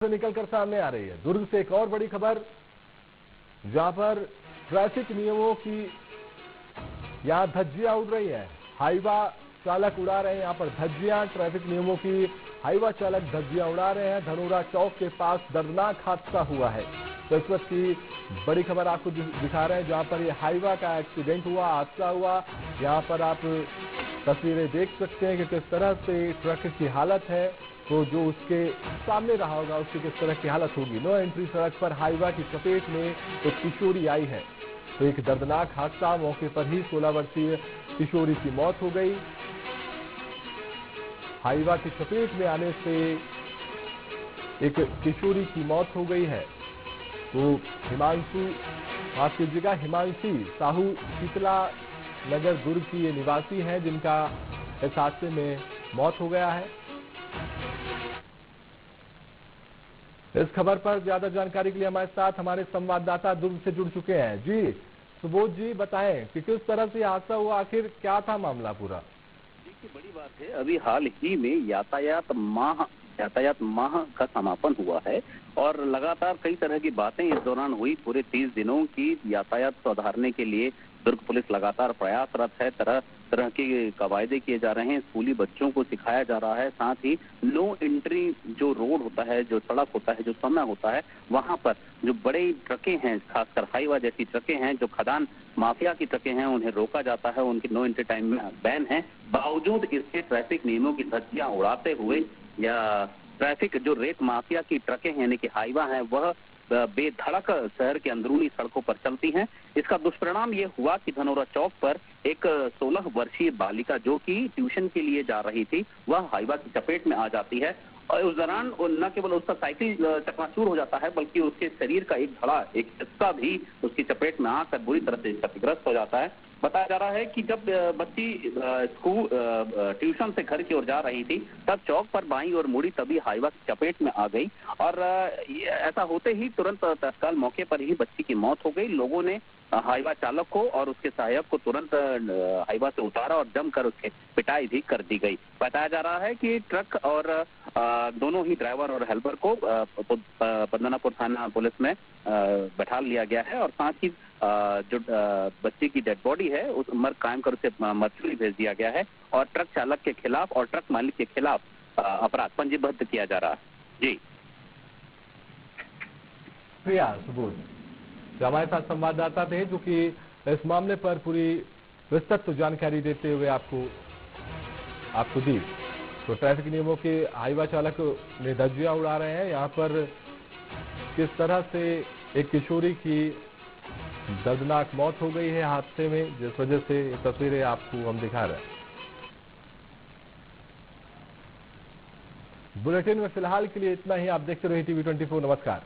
से निकलकर सामने आ रही है। दुर्ग से एक और बड़ी खबर, जहां पर ट्रैफिक नियमों की यहां धज्जियां उड़ रही है। हाईवा चालक उड़ा रहे हैं यहां पर धज्जियां, ट्रैफिक नियमों की हाईवा चालक धज्जियां उड़ा रहे हैं। धनोरा चौक के पास दर्दनाक हादसा हुआ है। तो इस वक्त की बड़ी खबर आपको दिखा रहे हैं, जहां पर ये हाईवा का एक्सीडेंट हुआ, हादसा हुआ। यहां पर आप तस्वीरें देख सकते हैं कि किस तरह से ट्रक की हालत है। तो जो उसके सामने रहा होगा उसकी किस तरह की हालत होगी। नो एंट्री सड़क पर हाईवा की चपेट में एक किशोरी आई है। तो एक दर्दनाक हादसा, मौके पर ही 16 वर्षीय किशोरी की मौत हो गई। हाईवा की चपेट में आने से एक किशोरी की मौत हो गई है। तो हिमांशु, माफ कीजिएगा, हिमांशी साहू शीतला नगर दुर्ग की ये निवासी हैं, जिनका इस हादसे में मौत हो गया है। इस खबर पर ज्यादा जानकारी के लिए हमारे साथ हमारे संवाददाता दुर्ग से जुड़ चुके हैं। जी सुबोध जी, बताएं कि किस तरह से हादसा हुआ, आखिर क्या था मामला पूरा। देखिए, बड़ी बात है, अभी हाल ही में यातायात माह का समापन हुआ है और लगातार कई तरह की बातें इस दौरान हुई। पूरे 30 दिनों की यातायात सुधारने के लिए दुर्ग पुलिस लगातार प्रयासरत है। तरह तरह के कवायदे किए जा रहे हैं, स्कूली बच्चों को सिखाया जा रहा है। साथ ही नो एंट्री जो रोड होता है, जो सड़क होता है, जो समय होता है, वहां पर जो बड़े ट्रकें हैं, खासकर हाईवा जैसी ट्रकें हैं, जो खदान माफिया की ट्रकें हैं, उन्हें रोका जाता है। उनकी नो एंट्री टाइम में बैन है। बावजूद इसके ट्रैफिक नियमों की धज्जियां उड़ाते हुए या ट्रैफिक जो रेत माफिया की ट्रकें हैं, यानी कि हाईवा हैं, वह बेधड़क शहर के अंदरूनी सड़कों पर चलती हैं। इसका दुष्परिणाम ये हुआ कि धनोरा चौक पर एक 16 वर्षीय बालिका जो कि ट्यूशन के लिए जा रही थी, वह हाईवा की चपेट में आ जाती है और उस दौरान न केवल उसका साइकिल चकनाचूर हो जाता है, बल्कि उसके शरीर का एक धड़ा, एक हिस्सा भी उसकी चपेट में आकर बुरी तरह से क्षतिग्रस्त हो जाता है। बताया जा रहा है कि जब बच्ची स्कूल ट्यूशन से घर की ओर जा रही थी, तब चौक पर बाईं ओर मुड़ी, तभी हाईवा की चपेट में आ गई और ऐसा होते ही तुरंत तत्काल मौके पर ही बच्ची की मौत हो गई। लोगों ने हाईवा चालक को और उसके सहायक को तुरंत हाईवा से उतारा और जमकर उसकी पिटाई भी कर दी गई। बताया जा रहा है कि ट्रक और दोनों ही ड्राइवर और हेल्पर को पद्मनापुर थाना पुलिस में बैठा लिया गया है और साथ ही जो बच्चे की डेड बॉडी है उस मर्ग कायम कर उसे मर्चुरी भेज दिया गया है और ट्रक चालक के खिलाफ और ट्रक मालिक के खिलाफ अपराध पंजीबद्ध किया जा रहा है। जी प्रिया सुबोध जो हमारे साथ संवाददाता थे, जो कि इस मामले पर पूरी विस्तृत जानकारी देते हुए आपको दी। तो ट्रैफिक नियमों के हाईवा चालक ने धज्जियां उड़ा रहे हैं। यहाँ पर किस तरह से एक किशोरी की दर्दनाक मौत हो गई है हादसे में, जिस वजह से ये तस्वीरें आपको हम दिखा रहे हैं। बुलेटिन में फिलहाल के लिए इतना ही। आप देखते रहिए TV24। नमस्कार।